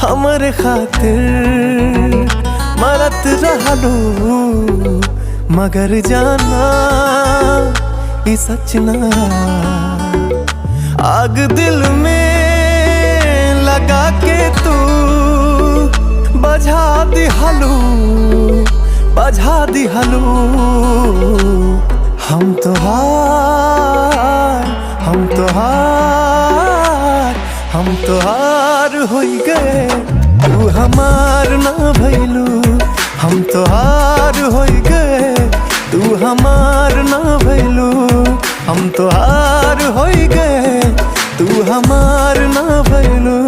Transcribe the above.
हमरे खातिर मरत रहलू, मगर जाना ई सच ना। आग दिल में लगा के तू बझा दिहलू, बझा दिहलू। हम तोहार होई गए, तू हमार ना भइलू। हम तोहार होई गए, तू हमार ना भइलू। हम तोहार होई गए, तू हमार ना भइलू।